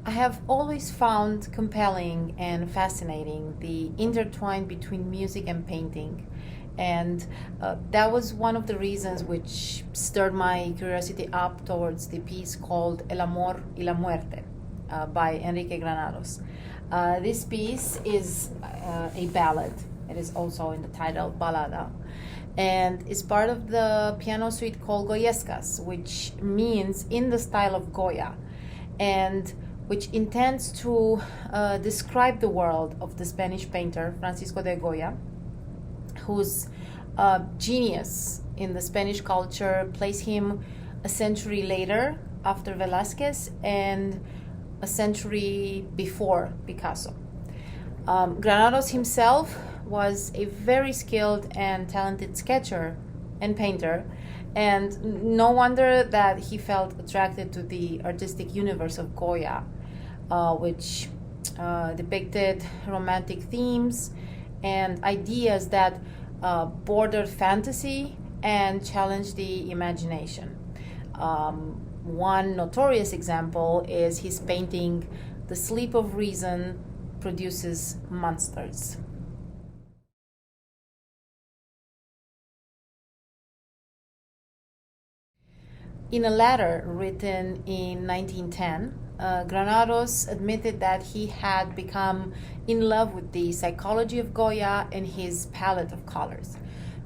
I have always found compelling and fascinating the intertwine between music and painting. And that was one of the reasons which stirred my curiosity up towards the piece called El Amor y la Muerte by Enrique Granados. This piece is a ballad. It is also in the title Ballade, and is part of the piano suite called Goyescas, which means in the style of Goya, and which intends to describe the world of the Spanish painter Francisco de Goya, whose genius in the Spanish culture placed him a century later after Velázquez and a century before Picasso. Granados himself was a very skilled and talented sketcher and painter, and no wonder that he felt attracted to the artistic universe of Goya, which depicted romantic themes and ideas that bordered fantasy and challenged the imagination. One notorious example is his painting The Sleep of Reason Produces Monsters. In a letter written in 1910, Granados admitted that he had become in love with the psychology of Goya and his palette of colors.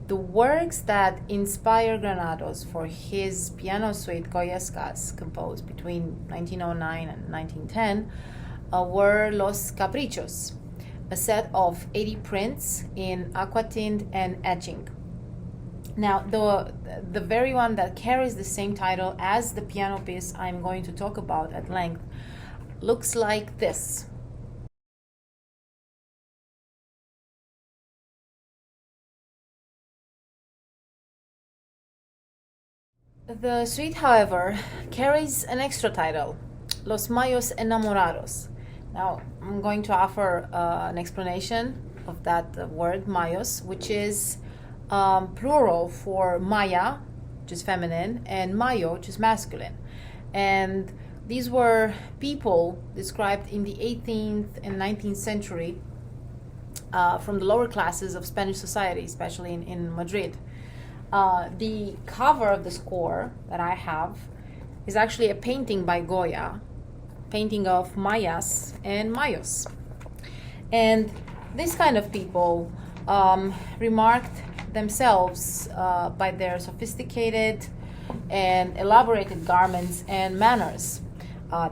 The works that inspire Granados for his piano suite Goyescas, composed between 1909 and 1910, were Los Caprichos, a set of 80 prints in aquatint and etching. Now, the very one that carries the same title as the piano piece I'm going to talk about at length looks like this. The suite, however, carries an extra title, Los Majos Enamorados. Now, I'm going to offer an explanation of that word, Majos, which is plural for Maya, which is feminine, and Mayo, which is masculine. And these were people described in the 18th and 19th century from the lower classes of Spanish society, especially in Madrid. The cover of the score that I have is actually a painting by Goya, painting of Mayas and Majos. And this kind of people remarked themselves by their sophisticated and elaborated garments and manners.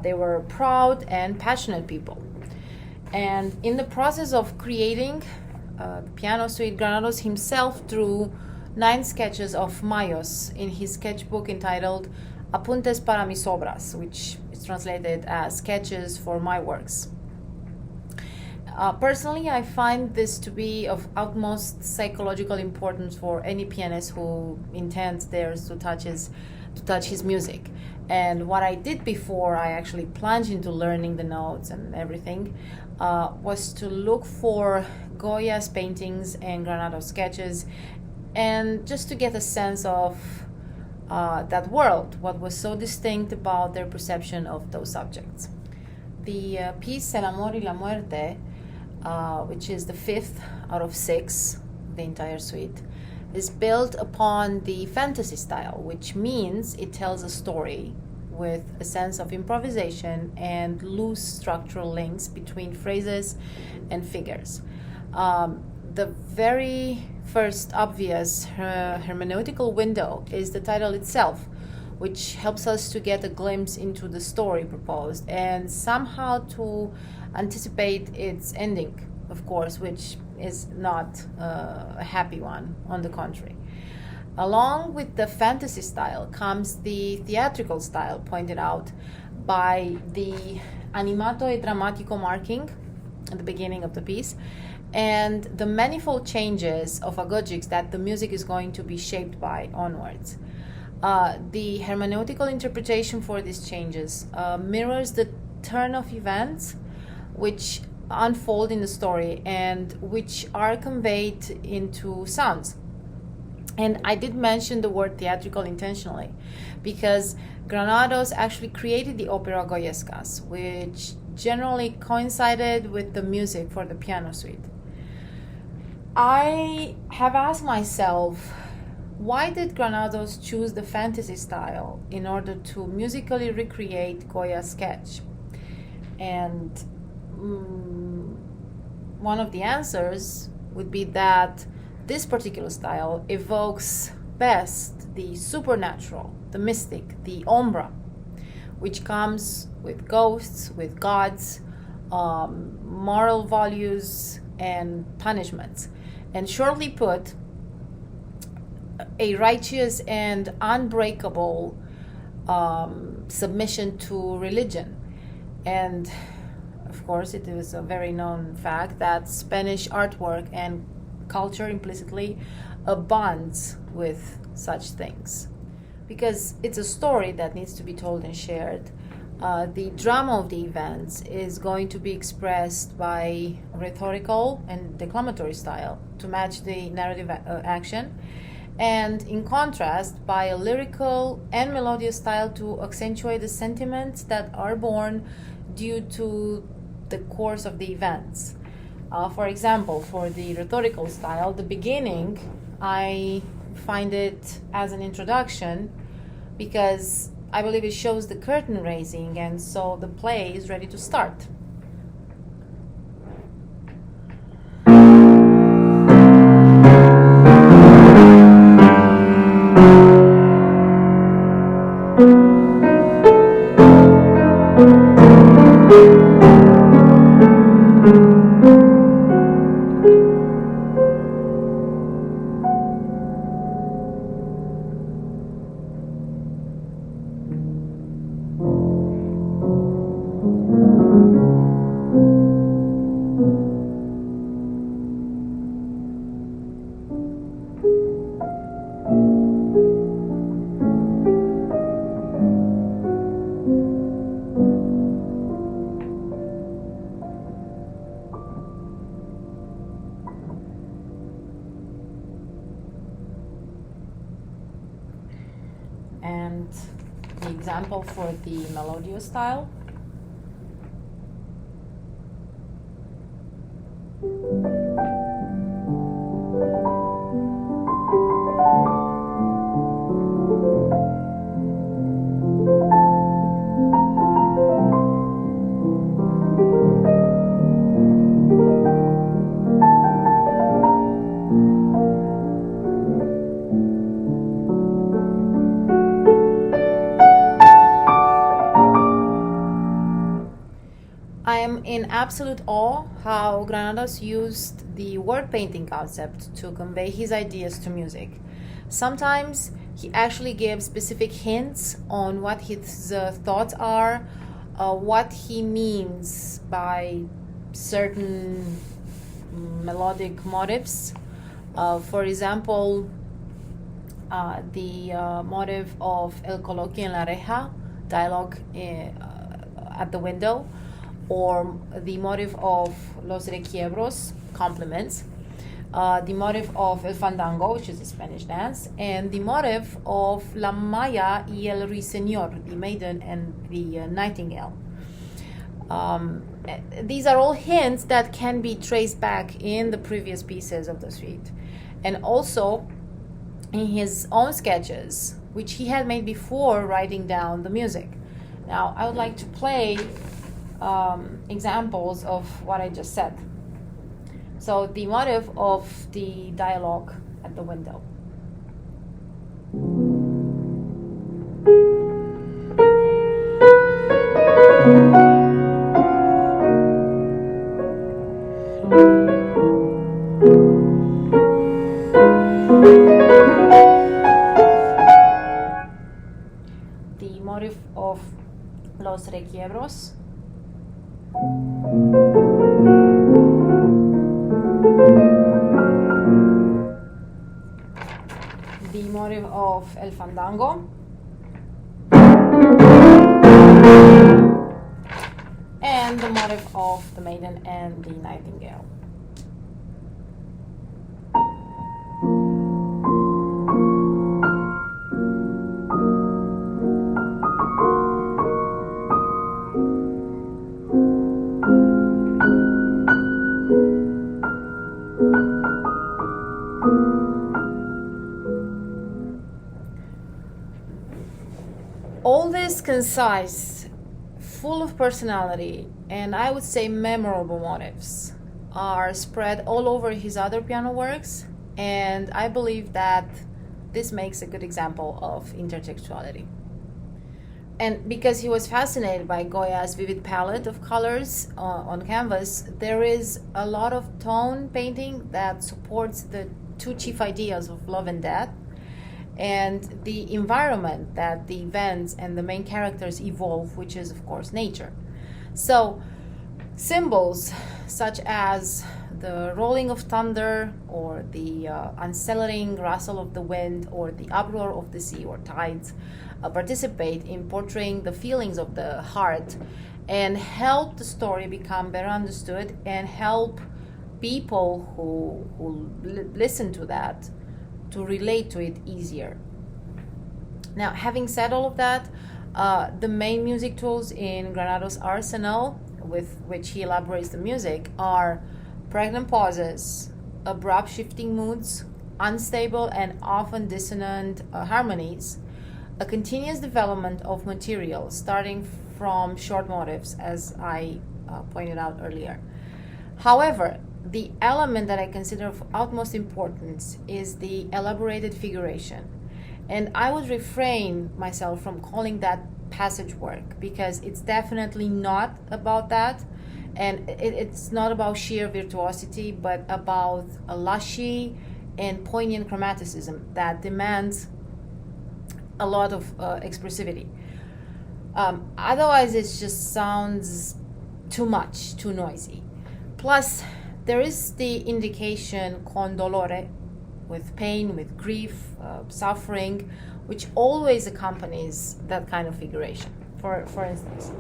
They were proud and passionate people. And in the process of creating the piano suite, Granados himself drew 9 sketches of Majos in his sketchbook entitled Apuntes para mis obras, which is translated as Sketches for My Works. Personally, I find this to be of utmost psychological importance for any pianist who intends theirs to touch his music. And what I did before I actually plunged into learning the notes and everything was to look for Goya's paintings and Granados sketches, and just to get a sense of that world, what was so distinct about their perception of those subjects. The piece El Amor y la Muerte, which is the 5th out of 6, the entire suite, is built upon the fantasy style, which means it tells a story with a sense of improvisation and loose structural links between phrases and figures. The very first obvious hermeneutical window is the title itself, which helps us to get a glimpse into the story proposed and somehow to anticipate its ending, of course, which is not a happy one, on the contrary. Along with the fantasy style comes the theatrical style pointed out by the animato e drammatico marking at the beginning of the piece, and the manifold changes of agogics that the music is going to be shaped by onwards. The hermeneutical interpretation for these changes mirrors the turn of events which unfold in the story and which are conveyed into sounds. And I did mention the word theatrical intentionally because Granados actually created the opera Goyescas, which generally coincided with the music for the piano suite. I have asked myself, why did Granados choose the fantasy style in order to musically recreate Goya's sketch? And one of the answers would be that this particular style evokes best the supernatural, the mystic, the ombra, which comes with ghosts, with gods, moral values, and punishments. And shortly put, a righteous and unbreakable submission to religion. And of course, it is a very known fact that Spanish artwork and culture implicitly abounds with such things, because it's a story that needs to be told and shared. The drama of the events is going to be expressed by rhetorical and declamatory style to match the narrative action, and in contrast by a lyrical and melodious style to accentuate the sentiments that are born due to the course of the events. For example, for the rhetorical style, the beginning, I find it as an introduction because I believe it shows the curtain raising, and so the play is ready to start. And the example for the melodious style. I am in absolute awe how Granados used the word painting concept to convey his ideas to music. Sometimes he actually gives specific hints on what his thoughts are, what he means by certain melodic motifs. For example, the motive of El coloquio en la reja, dialogue at the window, or the motive of Los Requiebros, compliments, the motive of El Fandango, which is a Spanish dance, and the motive of La Maya y el Ruiseñor, the maiden and the nightingale. These are all hints that can be traced back in the previous pieces of the suite, and also in his own sketches, which he had made before writing down the music. Now, I would like to play examples of what I just said. So the motive of the dialogue at the window. The motive of Los Requiebros. The motive of El Fandango. And the motive of the maiden and the nightingale. concise, full of personality, and I would say memorable motifs are spread all over his other piano works, and I believe that this makes a good example of intertextuality. And because he was fascinated by Goya's vivid palette of colors on canvas, there is a lot of tone painting that supports the two chief ideas of love and death, and the environment that the events and the main characters evolve, which is, of course, nature. So, symbols such as the rolling of thunder, or the unsettling rustle of the wind, or the uproar of the sea or tides, participate in portraying the feelings of the heart and help the story become better understood and help people who listen to that to relate to it easier. Now, having said all of that, the main music tools in Granados' arsenal, with which he elaborates the music, are pregnant pauses, abrupt shifting moods, unstable and often dissonant harmonies, a continuous development of material starting from short motifs, as I pointed out earlier. However, the element that I consider of utmost importance is the elaborated figuration. And I would refrain myself from calling that passage work, because it's definitely not about that. And it's not about sheer virtuosity, but about a lushy and poignant chromaticism that demands a lot of expressivity. Otherwise, it just sounds too much, too noisy. Plus, there is the indication con dolore, with pain, with grief, suffering, which always accompanies that kind of figuration. For instance,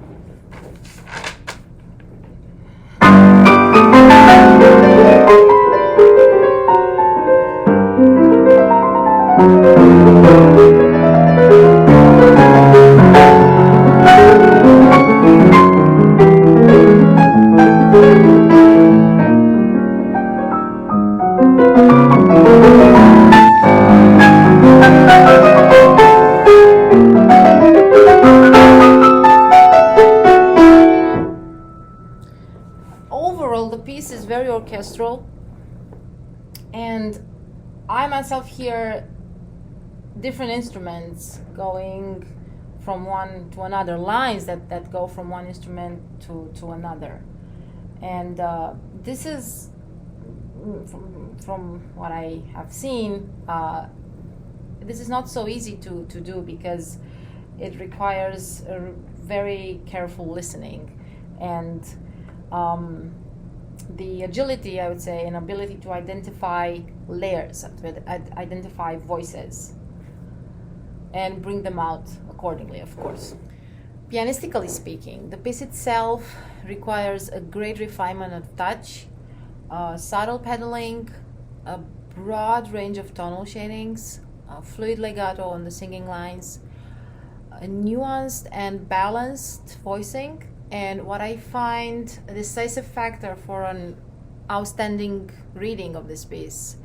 overall, the piece is very orchestral, and I myself hear different instruments going from one to another, lines that go from one instrument to another. And this is, from what I have seen, this is not so easy to do, because it requires a very careful listening and the agility, I would say, and ability to identify layers, to identify voices, and bring them out accordingly, of course. Pianistically speaking, the piece itself requires a great refinement of touch, subtle pedaling, a broad range of tonal shadings, fluid legato on the singing lines, a nuanced and balanced voicing. And what I find a decisive factor for an outstanding reading of this piece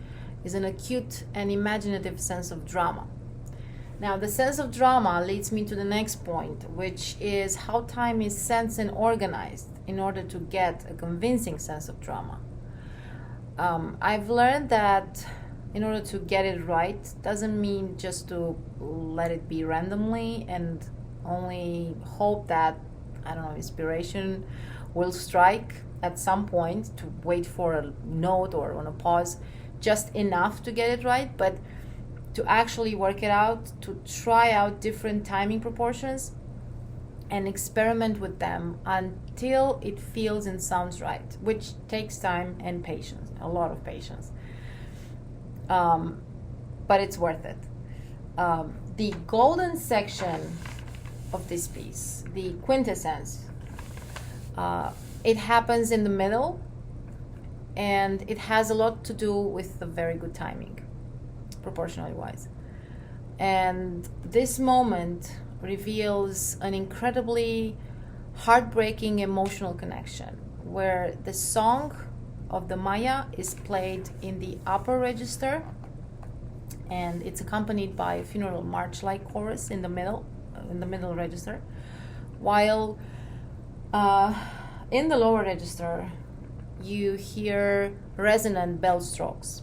is an acute and imaginative sense of drama. Now, the sense of drama leads me to the next point, which is how time is sensed and organized in order to get a convincing sense of drama. I've learned that in order to get it right doesn't mean just to let it be randomly and only hope that, I don't know, inspiration will strike at some point, to wait for a note or on a pause just enough to get it right, but to actually work it out, to try out different timing proportions and experiment with them until it feels and sounds right, which takes time and patience, a lot of patience. But it's worth it. The golden section of this piece, the quintessence, it happens in the middle, and it has a lot to do with the very good timing, proportionally wise. And this moment reveals an incredibly heartbreaking emotional connection, where the song of the Maya is played in the upper register, and it's accompanied by a funeral march-like chorus in the middle register. while in the lower register you hear resonant bell strokes.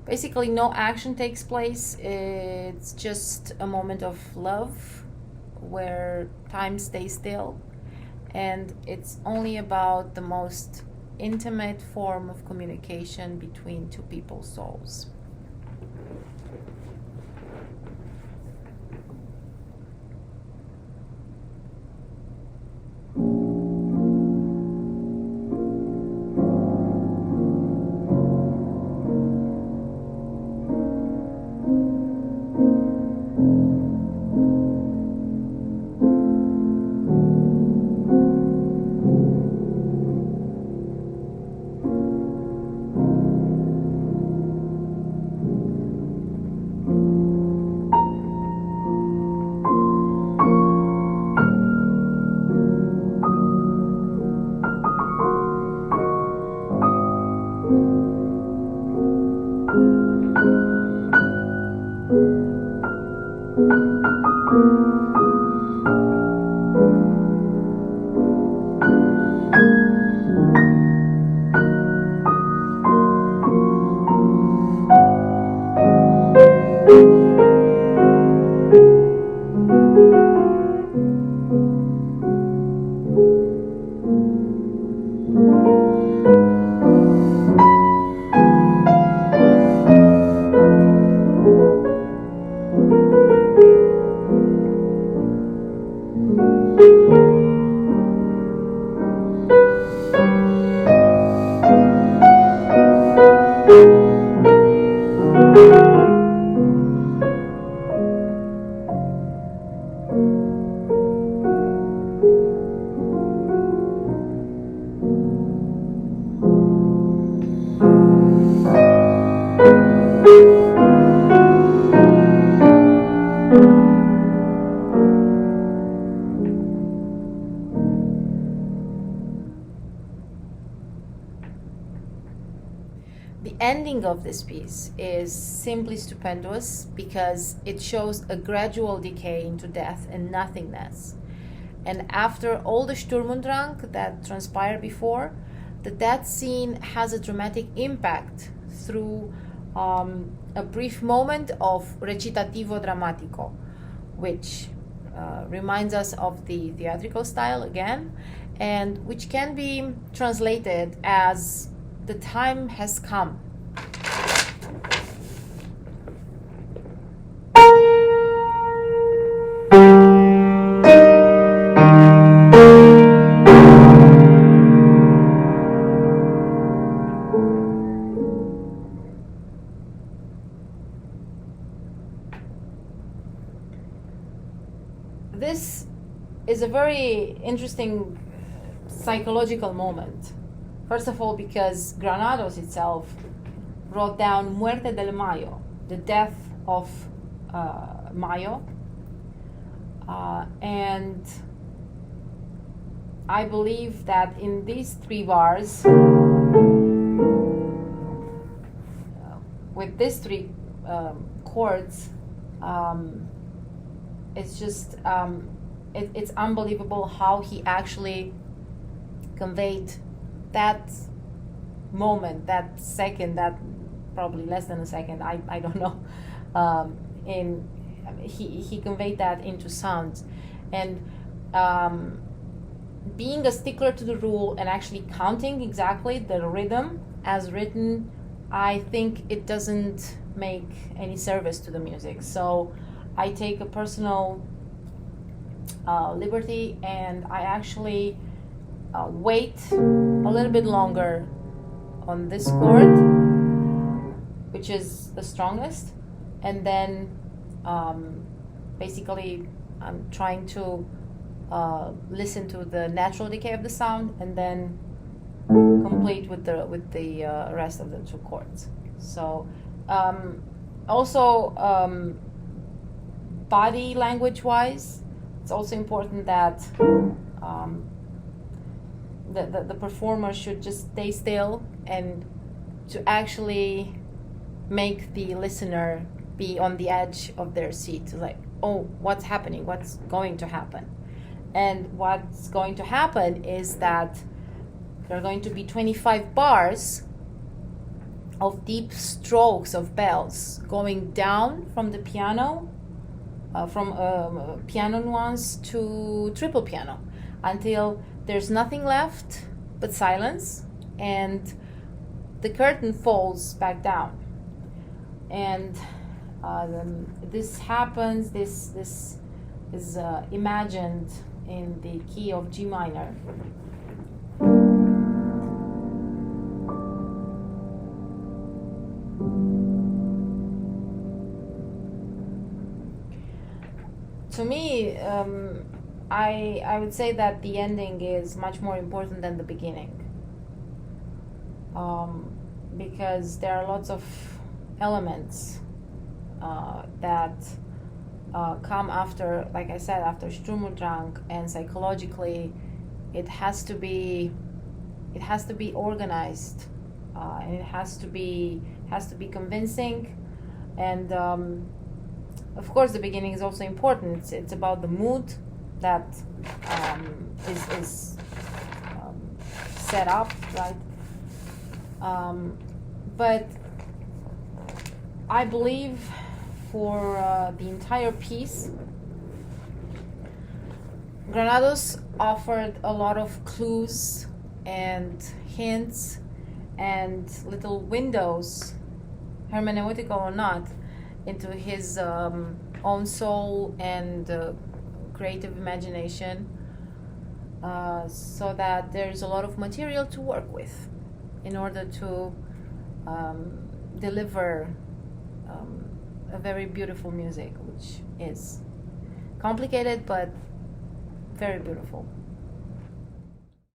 Basically, no action takes place. It's just a moment of love where time stays still, and it's only about the most intimate form of communication between two people's souls. The ending of this piece is simply stupendous because it shows a gradual decay into death and nothingness. And after all the Sturm und Drang that transpired before, the death scene has a dramatic impact through a brief moment of recitativo drammatico, which reminds us of the theatrical style again, and which can be translated as the time has come. This is a very interesting psychological moment. First of all, because Granados itself wrote down Muerte del Mayo, the death of Mayo, and I believe that in these three bars, with these three chords, it's just it's unbelievable how he actually conveyed that moment, that second, that probably less than a second, I don't know, he conveyed that into sounds. And being a stickler to the rule and actually counting exactly the rhythm as written, I think it doesn't make any service to the music. So I take a personal liberty, and I actually wait a little bit longer on this chord, which is the strongest, and then basically I'm trying to listen to the natural decay of the sound, and then complete with the rest of the two chords. So also body language wise, it's also important that the performer should just stay still and to actually make the listener be on the edge of their seat, like, oh, what's happening, what's going to happen. And what's going to happen is that there are going to be 25 bars of deep strokes of bells going down from the piano, from piano nuance to triple piano, until there's nothing left but silence, and the curtain falls back down. And this happens, this is imagined in the key of G minor. To me, I would say that the ending is much more important than the beginning, because there are lots of elements that come after, like I said, after Sturm und Drang, and psychologically, it has to be organized, and it has to be convincing, and of course, the beginning is also important. It's about the mood that is set up, right? But I believe for the entire piece, Granados offered a lot of clues and hints and little windows, hermeneutical or not, into his own soul and creative imagination, so that there's a lot of material to work with in order to deliver a very beautiful music, which is complicated but very beautiful.